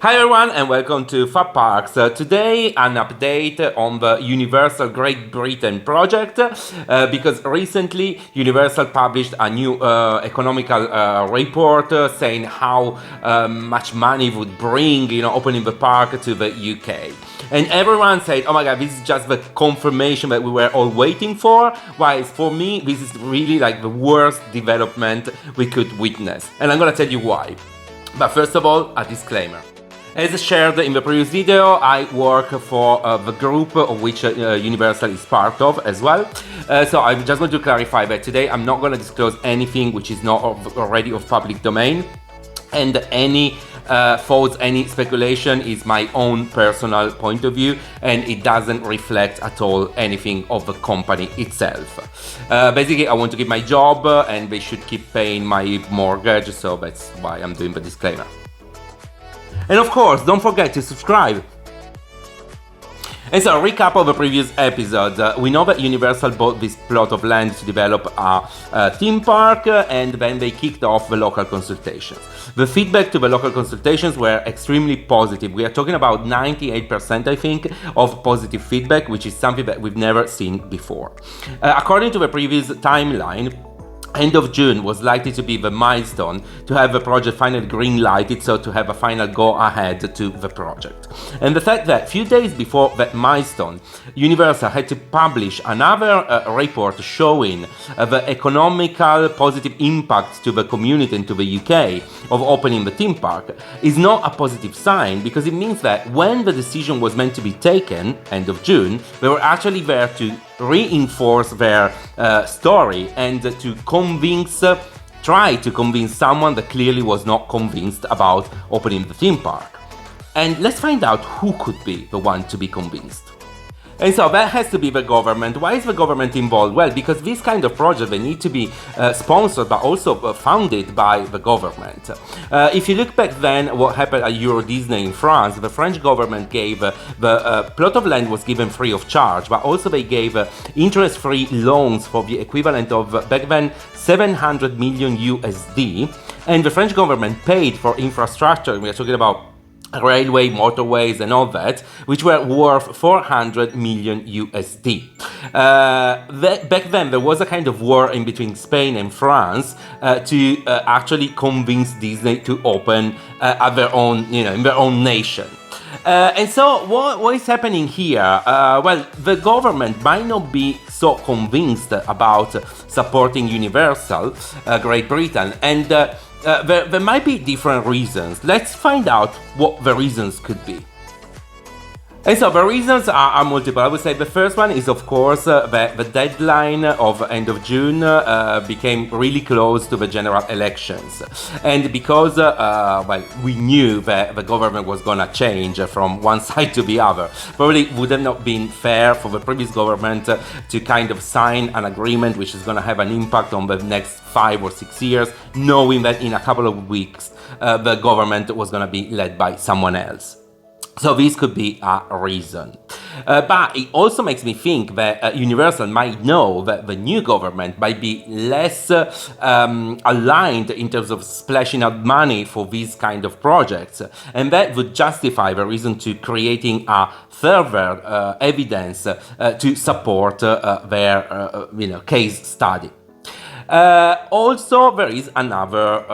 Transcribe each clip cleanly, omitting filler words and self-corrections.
Hi everyone and welcome to Fab Parks. Today an update on the Universal Great Britain project because recently Universal published a new economical report saying how much money it would bring, opening the park to the UK. And everyone said, oh my god, this is just the confirmation that we were all waiting for. While for me, this is really like the worst development we could witness. And I'm gonna tell you why. But first of all, a disclaimer. As shared in the previous video, I work for the group of which Universal is part of as well. So I'm just going to clarify that today I'm not going to disclose anything which is not already of public domain. And any thoughts, any speculation is my own personal point of view, and it doesn't reflect at all anything of the company itself. Basically, I want to keep my job and they should keep paying my mortgage, so that's why I'm doing the disclaimer. And of course, don't forget to subscribe. And so, recap of the previous episodes. We know that Universal bought this plot of land to develop a theme park, and then they kicked off the local consultations. The feedback to the local consultations were extremely positive. We are talking about 98%, I think, of positive feedback, which is something that we've never seen before. According to the previous timeline, end of June was likely to be the milestone to have the project finally green-lighted, so to have a final go-ahead to the project. And the fact that a few days before that milestone, Universal had to publish another report showing the economical positive impact to the community and to the UK of opening the theme park is not a positive sign, because it means that when the decision was meant to be taken, end of June, they were actually there to reinforce their story and to try to convince someone that clearly was not convinced about opening the theme park. And let's find out who could be the one to be convinced. And so that has to be the government. Why is the government involved? Well, because this kind of project, they need to be sponsored but also funded by the government. If you look back then, what happened at Euro Disney in France, the French government gave, the plot of land was given free of charge, but also they gave interest-free loans for the equivalent of, back then, 700 million USD. And the French government paid for infrastructure. We are talking about railway, motorways and all that, which were worth 400 million USD. Back then there was a kind of war in between Spain and France to actually convince Disney to open at their own, in their own nation. And so what is happening here? Well, the government might not be so convinced about supporting Universal, Great Britain, and there might be different reasons. Let's find out what the reasons could be. And so the reasons are multiple. I would say the first one is, of course, that the deadline of end of June became really close to the general elections. And because, we knew that the government was going to change from one side to the other, probably would have not been fair for the previous government to kind of sign an agreement which is going to have an impact on the next 5 or 6 years, knowing that in a couple of weeks the government was going to be led by someone else. So this could be a reason. But it also makes me think that Universal might know that the new government might be less aligned in terms of splashing out money for these kind of projects. And that would justify the reason to creating a further evidence to support their case study. Also, there is another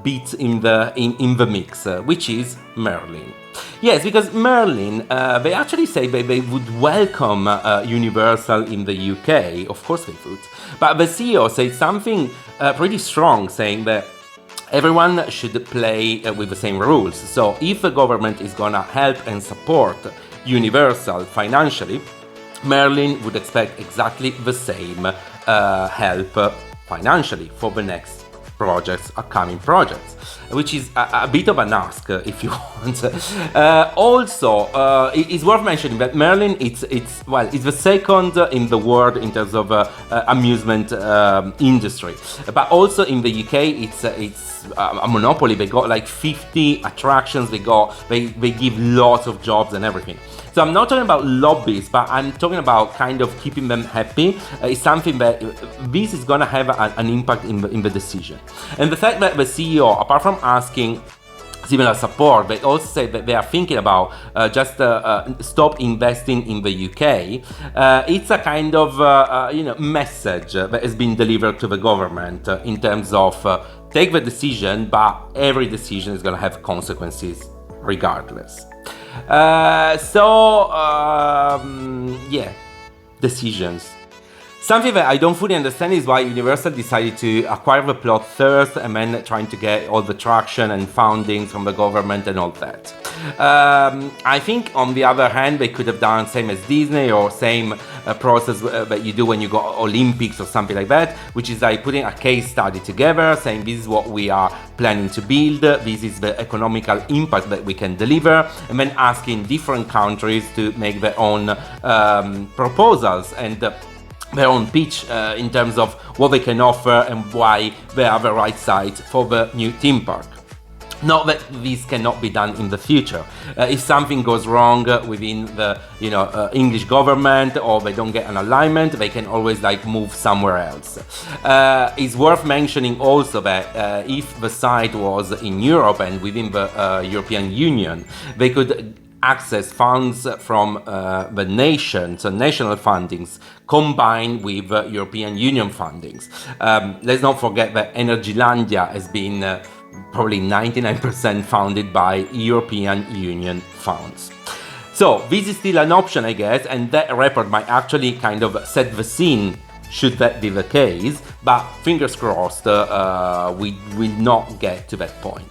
bit in the mix, which is Merlin. Yes, because Merlin, they actually say they would welcome Universal in the UK. Of course they would. But the CEO said something pretty strong, saying that everyone should play with the same rules. So if the government is gonna help and support Universal financially, Merlin would expect exactly the same help financially for the next upcoming projects, which is a bit of an ask, if you want. Also, it's worth mentioning that Merlin, it's the second in the world in terms of amusement industry, but also in the UK, it's a monopoly. They got like 50 attractions. They give lots of jobs and everything. So I'm not talking about lobbies, but I'm talking about kind of keeping them happy. It's something that this is gonna have an impact in the decision. And the fact that the CEO, apart from asking similar support. They also say that they are thinking about just stop investing in the UK. It's a kind of message that has been delivered to the government in terms of take the decision, but every decision is going to have consequences regardless. Decisions. Something that I don't fully understand is why Universal decided to acquire the plot first and then trying to get all the traction and funding from the government and all that. I think on the other hand, they could have done same as Disney or same process that you do when you go Olympics or something like that, which is like putting a case study together, saying this is what we are planning to build, this is the economical impact that we can deliver, and then asking different countries to make their own proposals and their own pitch in terms of what they can offer and why they are the right site for the new theme park. Not that this cannot be done in the future. If something goes wrong within the English government or they don't get an alignment, they can always move somewhere else. It's worth mentioning also that if the site was in Europe and within the European Union, they could access funds from the nation, so national fundings, combined with European Union fundings. Let's not forget that Energylandia has been probably 99% funded by European Union funds. So this is still an option, I guess, and that report might actually kind of set the scene should that be the case, but fingers crossed we will not get to that point.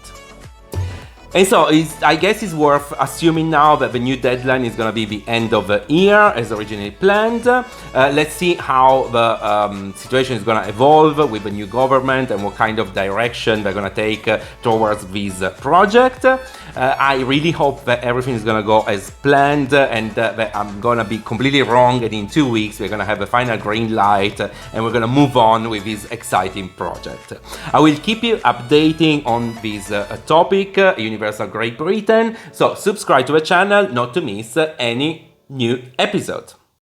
And so I guess it's worth assuming now that the new deadline is going to be the end of the year as originally planned. Let's see how the situation is going to evolve with the new government and what kind of direction they're going to take towards this project. I really hope that everything is going to go as planned and that I'm going to be completely wrong, and in 2 weeks we're going to have a final green light and we're going to move on with this exciting project. I will keep you updating on this topic, Universal Great Britain, so subscribe to the channel not to miss any new episode.